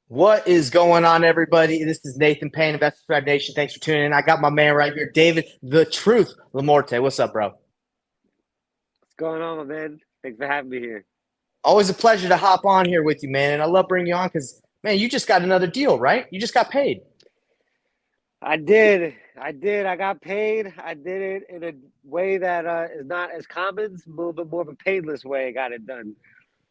What is going on, everybody? This is Nathan Payne, Investor Thrive Nation. Thanks for tuning in. I got my man right here, David, the Truth Lamorte. What's up, bro? What's going on, my man? Thanks for having me here. Always a pleasure to hop on here with you, man. And I love bringing you on because, man, you just got another deal, right? You just got paid. I did. I did. I got paid. I did it in a way that is not as common. It's a little bit more of a painless way I got it done.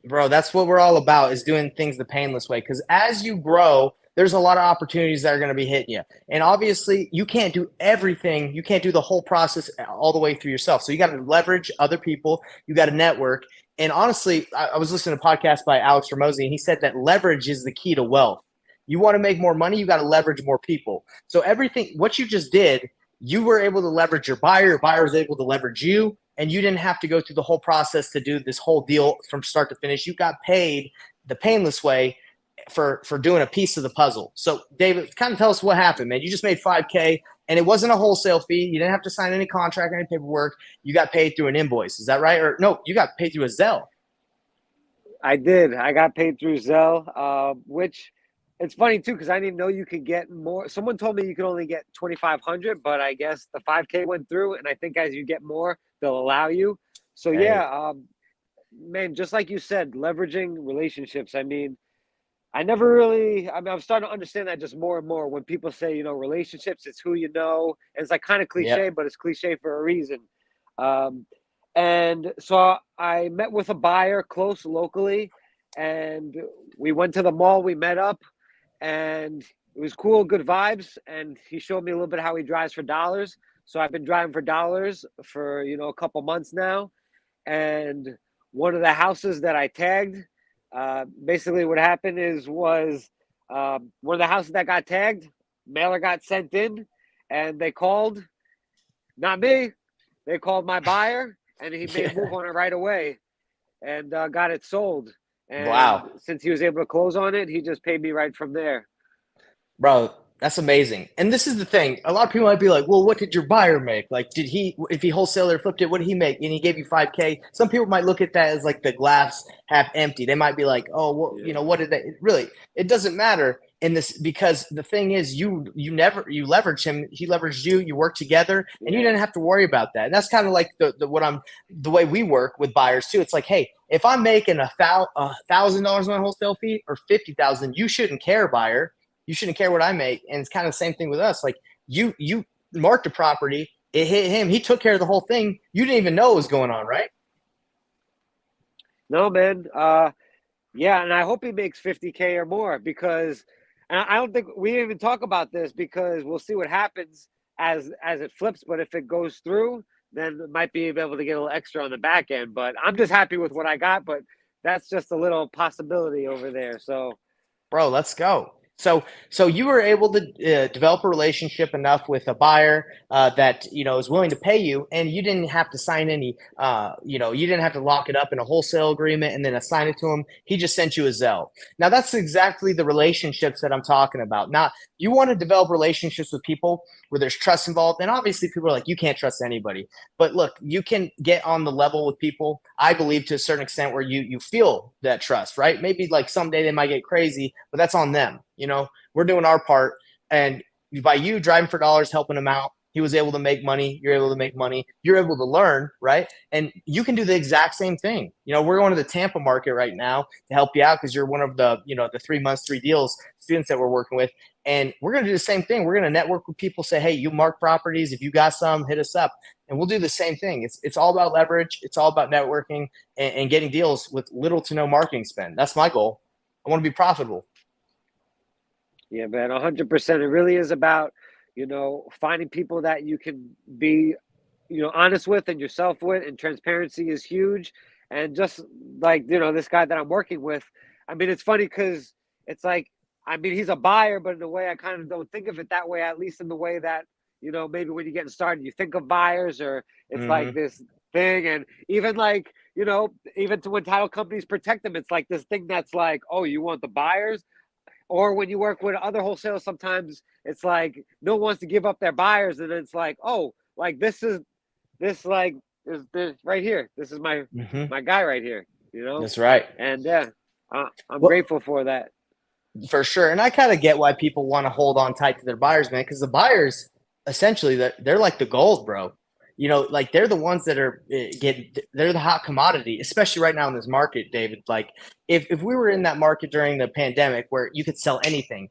Bro, that's what we're all about is doing things the painless way. Because as you grow, there's a lot of opportunities that are going to be hitting you. And obviously, you can't do everything. You can't do the whole process all the way through yourself. So you got to leverage other people. You got to network. And honestly, I was listening to a podcast by Alex Ramosi, and he said that leverage is the key to wealth. You want to make more money, you got to leverage more people. So everything, what you just did, you were able to leverage your buyer was able to leverage you, and you didn't have to go through the whole process to do this whole deal from start to finish. You got paid the painless way for doing a piece of the puzzle. So, David, kind of tell us what happened, man. You just made 5K, and it wasn't a wholesale fee. You didn't have to sign any contract or any paperwork. You got paid through an invoice. Is that right? Or no, you got paid through a Zelle. I did. I got paid through Zelle, which it's funny too because I didn't even know you could get more. Someone told me you could only get 2,500, but I guess the 5K went through, and I think as you get more, they'll allow you. So Hey, yeah, man, just like you said, leveraging relationships. I mean, I never really, I mean, I'm starting to understand that just more and more when people say, relationships, it's who you know. And it's like kind of cliche, yep. but it's cliche for a reason. Um, and so I met with a buyer close locally, and we went to the mall, we met up, and it was cool, good vibes. And he showed me a little bit how he drives for dollars. So I've been driving for dollars for, a couple months now. And one of the houses that I tagged, basically what happened was one of the houses that got tagged, mailer got sent in, and they called, not me, they called my buyer, and he made a Yeah. move on it right away and got it sold. And Wow. since he was able to close on it, he just paid me right from there. Bro, that's amazing. And this is the thing. A lot of people might be like, well, what did your buyer make? Like, did he, if he wholesaler flipped it, what did he make? And he gave you 5K. Some people might look at that as like the glass half empty. They might be like, oh, well, Yeah. what did they really? It doesn't matter in this because the thing is, you leverage him, he leveraged you, you work together, and you Yeah. didn't have to worry about that. And that's kind of like the way we work with buyers too. It's like, hey, if I'm making $1,000 on my wholesale fee or 50,000, you shouldn't care, buyer, you shouldn't care what I make. And it's kind of the same thing with us. Like you marked a property, it hit him, he took care of the whole thing. You didn't even know what was going on, right? No, man. Yeah, and I hope he makes 50K or more because and I don't think we even talk about this because we'll see what happens as it flips. But if it goes through, then it might be able to get a little extra on the back end. But I'm just happy with what I got. But that's just a little possibility over there. So Bro, let's go. So you were able to develop a relationship enough with a buyer that is willing to pay you, and you didn't have to sign any. You didn't have to lock it up in a wholesale agreement and then assign it to him. He just sent you a Zelle. Now that's exactly the relationships that I'm talking about. Now you want to develop relationships with people where there's trust involved, and obviously people are like, you can't trust anybody. But look, you can get on the level with people, I believe, to a certain extent where you feel that trust, right? Maybe like someday they might get crazy, but that's on them. We're doing our part. And by you driving for dollars, helping him out, he was able to make money. You're able to make money. You're able to learn, right? And you can do the exact same thing. We're going to the Tampa market right now to help you out because you're one of the 3 months, 3 deals students that we're working with. And we're going to do the same thing. We're going to network with people, say, hey, you mark properties. If you got some, hit us up. And we'll do the same thing. It's all about leverage. It's all about networking and getting deals with little to no marketing spend. That's my goal. I want to be profitable. yeah, man, 100%. It really is about finding people that you can be honest with and yourself with, and transparency is huge. And just like, this guy that I'm working with, I mean, it's funny because it's like, I mean, he's a buyer, but in a way, I kind of don't think of it that way, at least in the way that, maybe when you're getting started, you think of buyers or it's like Mm-hmm. this thing. And even like, even to when title companies protect them, it's like this thing that's like, oh, you want the buyers? Or when you work with other wholesalers, sometimes it's like no one wants to give up their buyers, and it's like, oh, like this like is this right here. This is my Mm-hmm. my guy right here, That's right. and yeah, I'm Well, grateful for that. For sure. And I kind of get why people want to hold on tight to their buyers, man, because the buyers essentially they're like the gold, bro. You know, like they're the ones that are they're the hot commodity, especially right now in this market, David. Like if we were in that market during the pandemic where you could sell anything,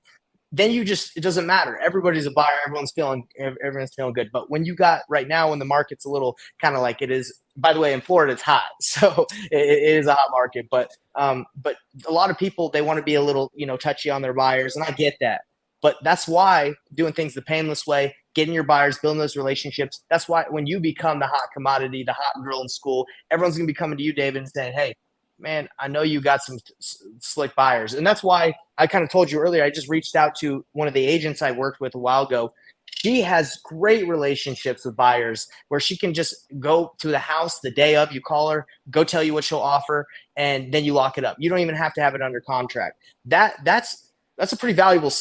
then you just it doesn't matter. Everybody's a buyer. Everyone's feeling good. But when you got right now when the market's a little kind of like it is. By the way, in Florida, it's hot, so it is a hot market. But a lot of people they want to be a little touchy on their buyers, and I get that. But that's why doing things the painless way, getting your buyers, building those relationships. That's why when you become the hot commodity, the hot girl in school, everyone's gonna be coming to you, David, and saying, "Hey, man, I know you got some slick buyers." And that's why I kind of told you earlier, I just reached out to one of the agents I worked with a while ago. She has great relationships with buyers where she can just go to the house the day of, you call her, go tell you what she'll offer, and then you lock it up. You don't even have to have it under contract. That's a pretty valuable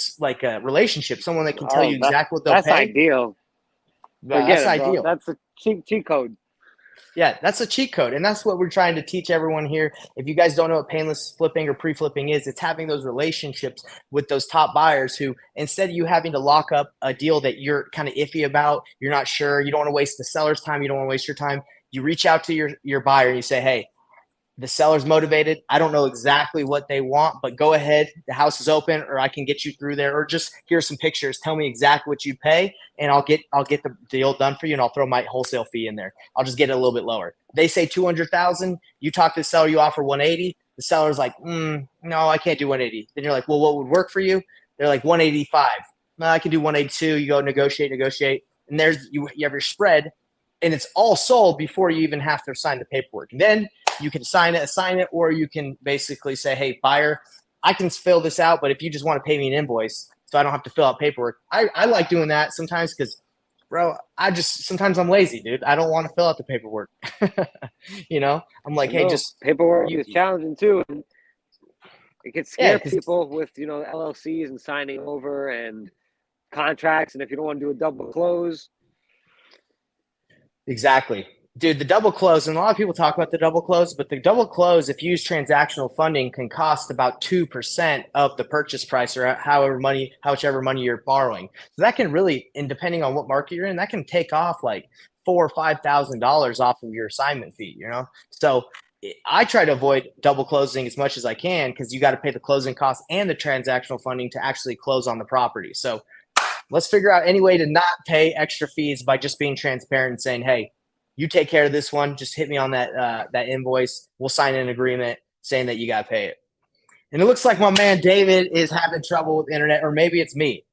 relationship. Someone that can tell you Oh, exactly what they'll that's pay. ideal. Forget That's it, bro. ideal. That's a cheat code. Yeah, that's a cheat code. And that's what we're trying to teach everyone here. If you guys don't know what painless flipping or pre-flipping is, it's having those relationships with those top buyers who, instead of you having to lock up a deal that you're kind of iffy about, you're not sure, you don't want to waste the seller's time, you don't want to waste your time, you reach out to your buyer and you say, hey, the seller's motivated. I don't know exactly what they want, but go ahead. The house is open, or I can get you through there, or just here's some pictures. Tell me exactly what you pay, and I'll get the deal done for you, and I'll throw my wholesale fee in there. I'll just get it a little bit lower. They say 200,000. You talk to the seller, you offer 180. The seller's like, no, I can't do 180. Then you're like, well, what would work for you? They're like 185. No, I can do 182. You go negotiate, and there's you have your spread, and it's all sold before you even have to sign the paperwork. And then you can assign it, or you can basically say, hey, buyer, I can fill this out, but if you just want to pay me an invoice so I don't have to fill out paperwork. I like doing that sometimes because, bro, sometimes I'm lazy, dude. I don't want to fill out the paperwork. I'm I like, hey, know just paperwork you, is challenging too, and it can yeah, scare because people with LLCs and signing over and contracts. And if you don't want to do a double close, exactly. Dude, the double close, and a lot of people talk about the double close, but the double close, if you use transactional funding, can cost about 2% of the purchase price or however money you're borrowing. So that can really, and depending on what market you're in, that can take off like $4,000 or $5,000 off of your assignment fee. So I try to avoid double closing as much as I can because you got to pay the closing costs and the transactional funding to actually close on the property. So let's figure out any way to not pay extra fees by just being transparent and saying, hey, you take care of this one. Just hit me on that invoice. We'll sign an agreement saying that you got to pay it. And it looks like my man David is having trouble with internet, or maybe it's me.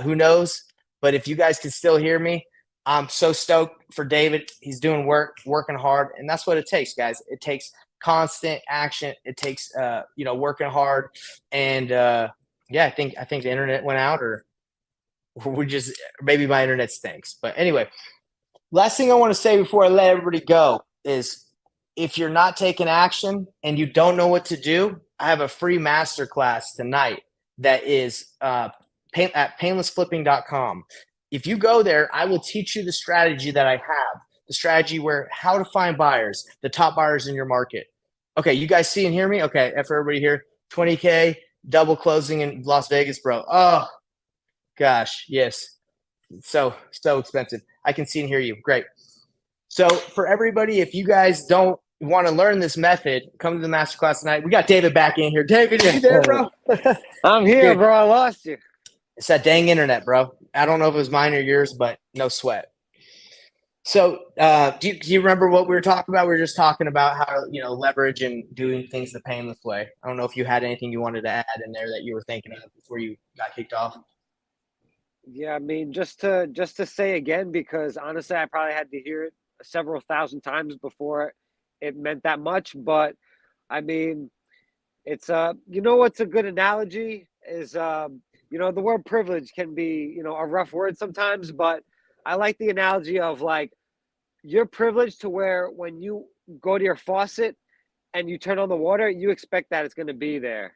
Who knows? But if you guys can still hear me, I'm so stoked for David. He's doing working hard, and that's what it takes, guys. It takes constant action. It takes working hard, and yeah, I think the internet went out, or we just maybe my internet stinks. But anyway, last thing I want to say before I let everybody go is if you're not taking action and you don't know what to do, I have a free masterclass tonight that is at painlessflipping.com. If you go there, I will teach you the strategy that I have, the strategy where how to find buyers, the top buyers in your market. Okay, you guys see and hear me? Okay, for everybody here, 20K double closing in Las Vegas, bro. Oh, gosh, yes. So expensive. I can see and hear you. Great. So for everybody, if you guys don't want to learn this method, come to the masterclass tonight. We got David back in here. David, are you there, bro? I'm here, Dude, bro. I lost you. it's that dang internet, bro. I don't know if it was mine or yours, but no sweat. So do you remember what we were talking about? We were just talking about how, leverage and doing things the painless way. I don't know if you had anything you wanted to add in there that you were thinking of before you got kicked off. Yeah, I mean, just to say again, because honestly, I probably had to hear it several thousand times before it meant that much. But I mean, it's what's a good analogy is the word privilege can be a rough word sometimes, but I like the analogy of like you're privileged to where when you go to your faucet and you turn on the water, you expect that it's going to be there.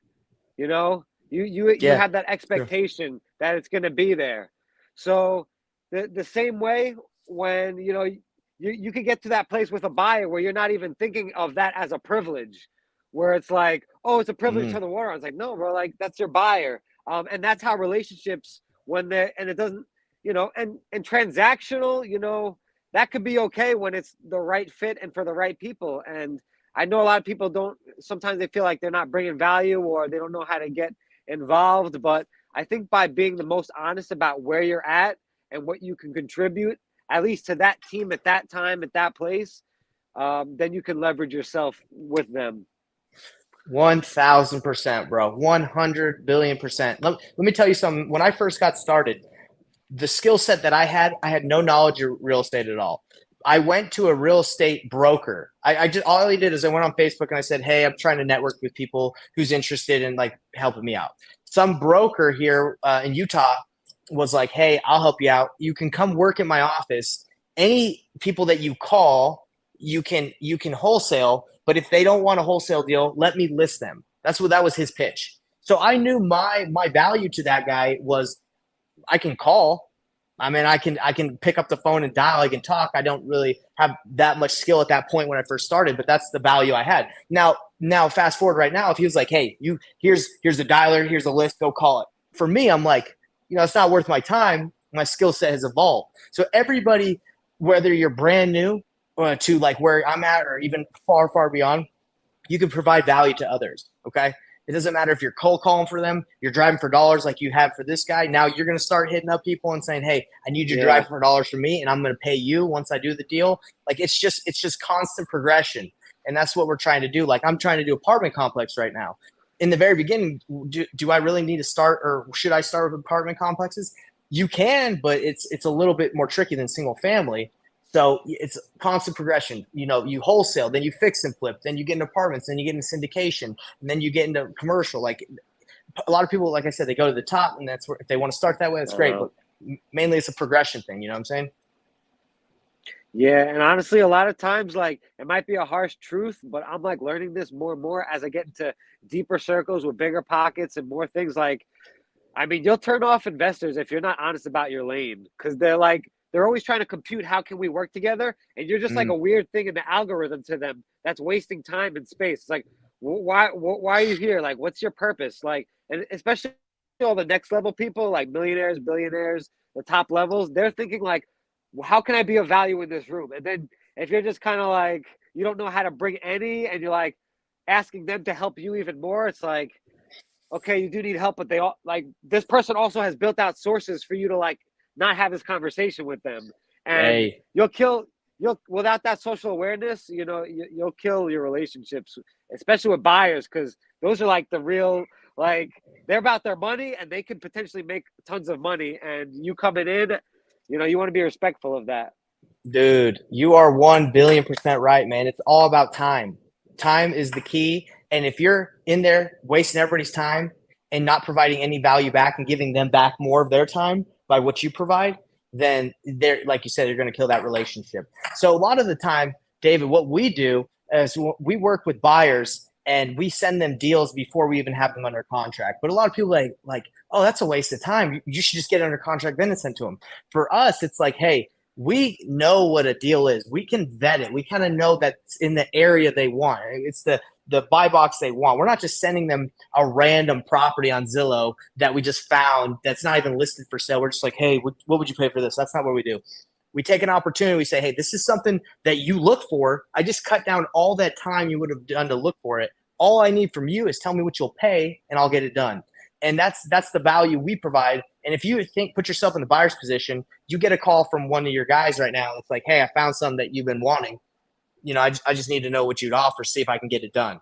You know, you Yeah, have that sure. expectation that it's going to be there. So the same way when you could get to that place with a buyer where you're not even thinking of that as a privilege, where it's like, oh, it's a privilege to Mm. turn the water on. It's like, no, bro, like that's your buyer. And that's how relationships when they're and it doesn't, and transactional, that could be okay when it's the right fit and for the right people. And I know a lot of people don't. Sometimes they feel like they're not bringing value or they don't know how to get involved. But I think by being the most honest about where you're at and what you can contribute, at least to that team at that time at that place, then you can leverage yourself with them. 1000%, bro. 100 billion%. Let me tell you something. When I first got started, the skill set that I had no knowledge of real estate at all. I went to a real estate broker. I just all I did is I went on Facebook and I said, "Hey, I'm trying to network with people who's interested in like helping me out." Some broker here in Utah was like, "Hey, I'll help you out. You can come work in my office. Any people that you call, you can wholesale. But if they don't want a wholesale deal, let me list them." That was his pitch. So I knew my value to that guy was I can call. I mean, I can pick up the phone and dial. I can talk. I don't really have that much skill at that point when I first started, but that's the value I had. Now, fast forward right now. If he was like, "Hey, here's a dialer, here's a list, go call it." For me, I'm like, it's not worth my time. My skill set has evolved. So everybody, whether you're brand new to like where I'm at, or even far, far beyond, you can provide value to others. Okay. It doesn't matter if you're cold calling for them, you're driving for dollars like you have for this guy. Now you're going to start hitting up people and saying, "Hey, I need you to Yeah. drive for dollars for me, and I'm going to pay you once I do the deal." Like it's just constant progression, and that's what we're trying to do. Like I'm trying to do apartment complex right now. In the very beginning, do I really need to start, or should I start with apartment complexes? You can, but it's a little bit more tricky than single family. So it's constant progression. You wholesale, then you fix and flip, then you get into apartments, then you get into syndication, and then you get into commercial. Like a lot of people, like I said, they go to the top, and that's where if they want to start that way, that's great. Uh, But mainly, it's a progression thing. You know what I'm saying? yeah, and honestly, a lot of times, like it might be a harsh truth, but I'm like learning this more and more as I get into deeper circles with bigger pockets and more things. Like, I mean, you'll turn off investors if you're not honest about your lane because they're always trying to compute how can we work together, and you're just like Mm. a weird thing in the algorithm to them that's wasting time and space. It's like, why are you here? Like, what's your purpose? Like, and especially all the next level people, like millionaires, billionaires, the top levels, they're thinking like, well, how can I be of value in this room? And then if you're just kind of like you don't know how to bring any, and you're like asking them to help you even more, it's like okay, you do need help, but they all like this person also has built out sources for you to like not have this conversation with them, and Hey, you'll without that social awareness, you'll kill your relationships, especially with buyers, because those are like the real like they're about their money and they can potentially make tons of money, and you coming in, you want to be respectful of that. dude, you are 1 billion% right, man. It's all about time. Time is the key. And if you're in there wasting everybody's time and not providing any value back and giving them back more of their time by what you provide, then they're like you said, you're going to kill that relationship. So a lot of the time, David, what we do is we work with buyers and we send them deals before we even have them under contract. But a lot of people like, "Oh, that's a waste of time. You should just get under contract then and send to them." For us, it's like, "Hey, we know what a deal is. We can vet it. We kind of know that's in the area they want. It's the buy box they want. We're not just sending them a random property on Zillow that we just found that's not even listed for sale. We're just like, "Hey, what would you pay for this?" That's not what we do. We take an opportunity. We say, "Hey, this is something that you look for. I just cut down all that time you would have done to look for it. All I need from you is tell me what you'll pay, and I'll get it done." And that's the value we provide. And if you put yourself in the buyer's position, you get a call from one of your guys right now. It's like, "Hey, I found something that you've been wanting. I just need to know what you'd offer, see if I can get it done."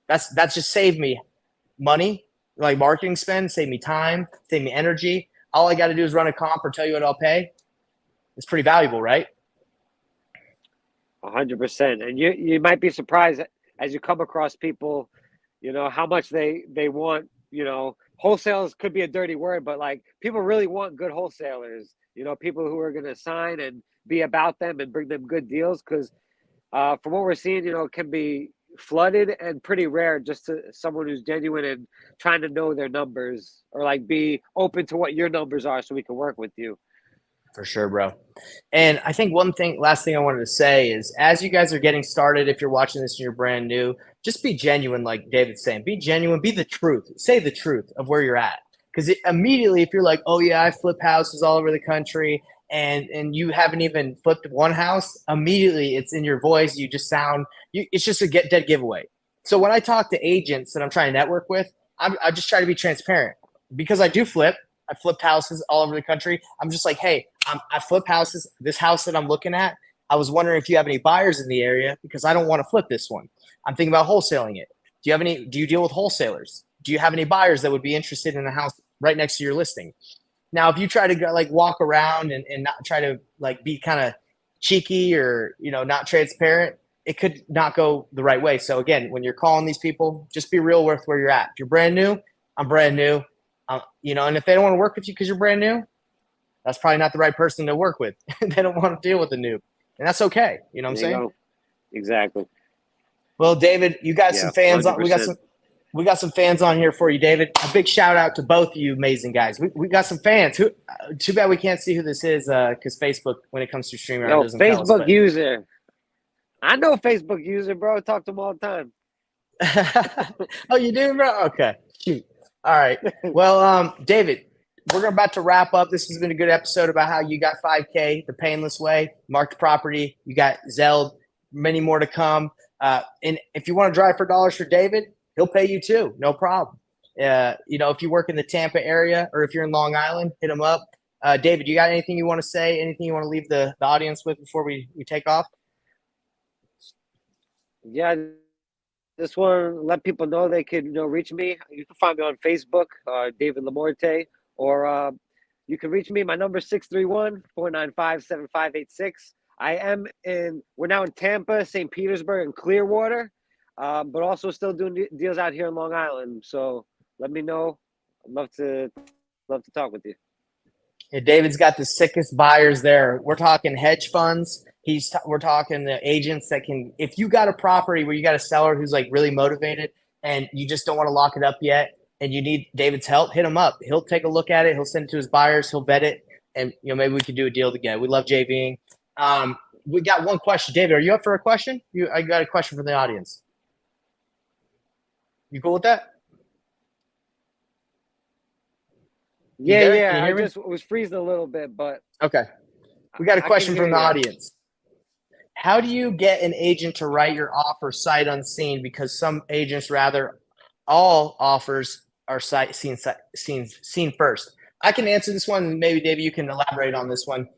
That's just saved me money, like marketing spend, save me time, save me energy. All I got to do is run a comp or tell you what I'll pay. It's pretty valuable, right? 100%. And you might be surprised as you come across people, how much they want. Wholesales could be a dirty word, but like people really want good wholesalers. People who are going to sign and be about them and bring them good deals. Because from what we're seeing, it can be flooded and pretty rare just to someone who's genuine and trying to know their numbers or like be open to what your numbers are so we can work with you. For sure, bro. And I think last thing I wanted to say is as you guys are getting started, if you're watching this and you're brand new, just be genuine, like David's saying. Be genuine, be the truth. Say the truth of where you're at. Because immediately, if you're like, oh, yeah, I flip houses all over the country, and you haven't even flipped one house, immediately it's in your voice. You just sound, it's just a dead giveaway. So when I talk to agents that I'm trying to network with, I just try to be transparent because I do flip. I flipped houses all over the country. I'm just like, hey, I flip houses. This house that I'm looking at, I was wondering if you have any buyers in the area because I don't want to flip this one. I'm thinking about wholesaling it. Do you deal with wholesalers? Do you have any buyers that would be interested in a house right next to your listing? Now, if you try to go, like walk around and not try to like be kind of cheeky or, not transparent, it could not go the right way. So again, when you're calling these people, just be real with where you're at. If you're brand new, I'm brand new. And if they don't want to work with you because you're brand new, that's probably not the right person to work with. They don't want to deal with a noob, and that's okay. You know what I'm There you saying? go. Exactly. Well, David, you got some Yeah, fans on. 100%. We got some fans on here for you, David. A big shout out to both of you amazing guys. We got some fans. Too bad we can't see who this is because Facebook, when it comes to streaming, Yo, doesn't tell us. Facebook user. I know Facebook user, bro. I talk to him all the time. Oh, you do, bro? Okay. Shoot. All right. Well, David, we're about to wrap up. This has been a good episode about how you got 5K the painless way, marked property. You got Zelled, many more to come. And if you want to drive for dollars for David, he'll pay you too. No problem. If you work in the Tampa area or if you're in Long Island, hit him up. David, you got anything you want to say? Anything you want to leave the audience with before we take off? Yeah, just want to let people know they could, reach me. You can find me on Facebook, David Lamorte, or you can reach me. My number is 631-495-7586. We're now in Tampa, St. Petersburg, and Clearwater, but also still doing deals out here in Long Island. So let me know. I'd love to talk with you. Yeah, David's got the sickest buyers there. We're talking hedge funds. We're talking the agents that can. If you got a property where you got a seller who's like really motivated and you just don't want to lock it up yet, and you need David's help, hit him up. He'll take a look at it. He'll send it to his buyers. He'll vet it, and maybe we could do a deal together. We love JVing. We got one question, David. Are you up for a question? I got a question from the audience. You cool with that? Yeah. I just was freezing a little bit, but okay. We got a question from the audience. How do you get an agent to write your offer sight unseen? Because some agents rather all offers are seen first. I can answer this one. Maybe David, you can elaborate on this one.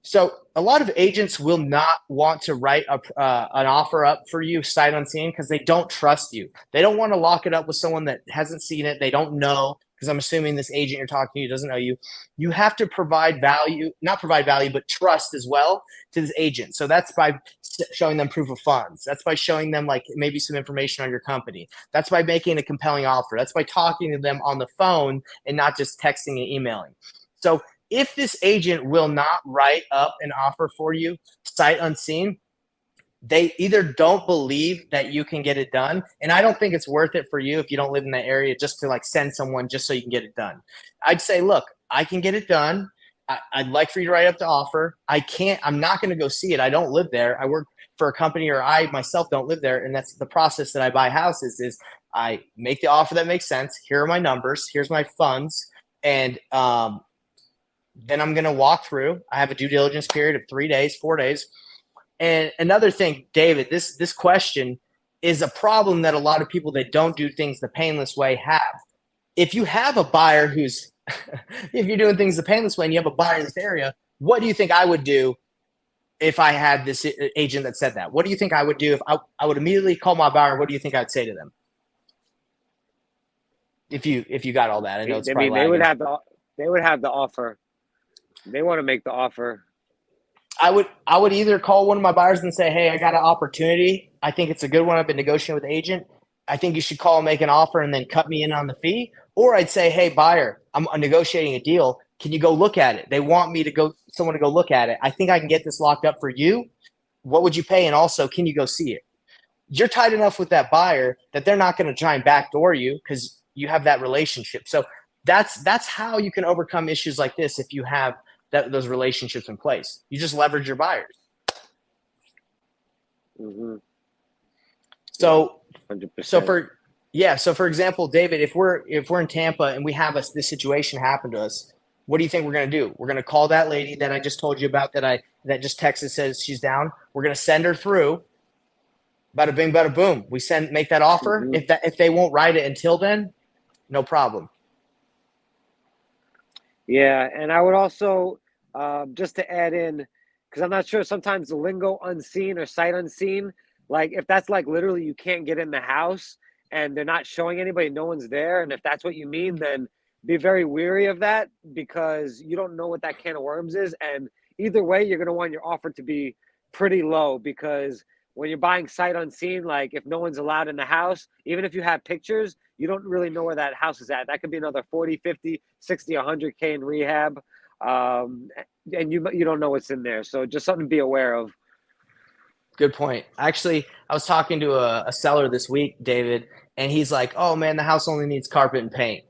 So a lot of agents will not want to write an offer up for you sight unseen because they don't trust you. They don't want to lock it up with someone that hasn't seen it. They don't know, because I'm assuming this agent you're talking to doesn't know you. You have to provide value, not provide value, but trust as well to this agent. So that's by showing them proof of funds. That's by showing them like maybe some information on your company. That's by making a compelling offer. That's by talking to them on the phone and not just texting and emailing. So if this agent will not write up an offer for you sight unseen, they either don't believe that you can get it done, and I don't think it's worth it for you if you don't live in that area just to like send someone just so you can get it done. I'd say, look, I can get it done. I'd like for you to write up the offer. I'm not going to go see it. I don't live there. I work for a company, or I myself don't live there, and that's the process that I buy houses is I make the offer that makes sense. Here are my numbers. Here's my funds. And then I'm going to walk through. I have a due diligence period of 3 days, 4 days. And another thing, David, this question is a problem that a lot of people that don't do things the painless way have. If you have a buyer who's, if you're doing things the painless way and you have a buyer in this area, what do you think I would do if I had this agent that said that? What do you think I would do if I would immediately call my buyer? What do you think I'd say to them? If you got all that, I know it's probably they would have the offer. They want to make the offer. I would either call one of my buyers and say, hey, I got an opportunity. I think it's a good one. I've been negotiating with the agent. I think you should call and make an offer and then cut me in on the fee. Or I'd say, hey, buyer, I'm negotiating a deal. Can you go look at it? They want me to someone to go look at it. I think I can get this locked up for you. What would you pay? And also, can you go see it? You're tight enough with that buyer that they're not going to try and backdoor you because you have that relationship. So that's how you can overcome issues like this if you have those relationships in place. You just leverage your buyers. Mm-hmm. So So 100%. for yeah, so for example, David, if we're in Tampa and we have this situation happen to us, what do you think we're gonna do? We're gonna call that lady that I just told you about that just texted says she's down. We're gonna send her through. Bada bing, bada boom. We make that offer. Hmm. If they won't write it until then, no problem. Yeah, and I would also just to add in, because I'm not sure sometimes the lingo unseen or sight unseen, like if that's like literally you can't get in the house and they're not showing anybody, no one's there, and if that's what you mean, then be very weary of that because you don't know what that can of worms is, and either way, you're gonna want your offer to be pretty low because when you're buying sight unseen, like if no one's allowed in the house, even if you have pictures, you don't really know where that house is at. That could be another 40, 50, 60, 100K in rehab. Um, and you don't know what's in there. So just something to be aware of. Good point. Actually, I was talking to a seller this week, David, and he's like, "Oh man, the house only needs carpet and paint."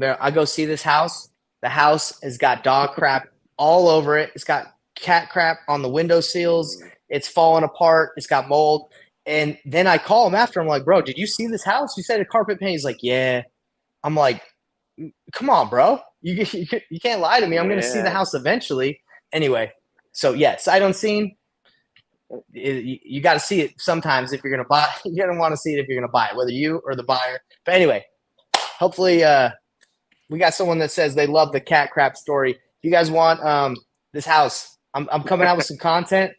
I go see this house. The house has got dog crap all over it. It's got cat crap on the window seals. It's falling apart. It's got mold. And then I call him after. I'm like, "Bro, did you see this house? You said a carpet paint." He's like, "Yeah." I'm like, "Come on, bro. You can't lie to me. I'm going to see the Yeah. house eventually." Anyway, so yeah, sight unseen, you got to see it sometimes if you're going to buy. You're going to want to see it if you're going to buy it, whether you or the buyer. But anyway, hopefully we got someone that says they love the cat crap story. If you guys want this house, I'm coming out with some content.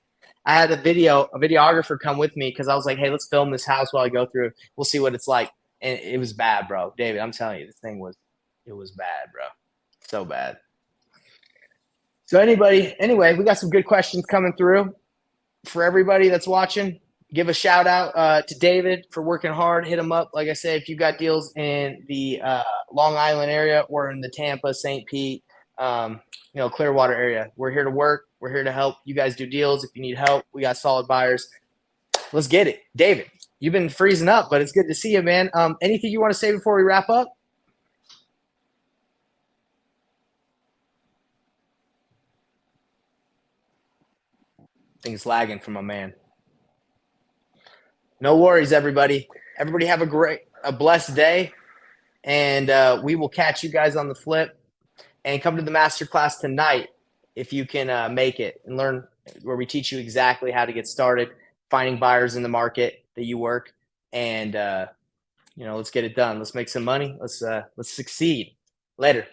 I had a videographer come with me because I was like, hey, let's film this house while I go through. We'll see what it's like. And it was bad, bro. David, I'm telling you, it was bad, bro. So bad. So anyway, we got some good questions coming through for everybody that's watching. Give a shout out to David for working hard. Hit him up. Like I said, if you got deals in the Long Island area or in the Tampa, St. Pete, Clearwater area, we're here to work. We're here to help you guys do deals. If you need help, we got solid buyers. Let's get it. David, you've been freezing up, but it's good to see you, man. Anything you want to say before we wrap up? I think it's lagging from my man. No worries, everybody. Everybody have a blessed day, and we will catch you guys on the flip. And come to the masterclass tonight if you can make it and learn where we teach you exactly how to get started, finding buyers in the market that you work, and let's get it done. Let's make some money. Let's succeed. Later.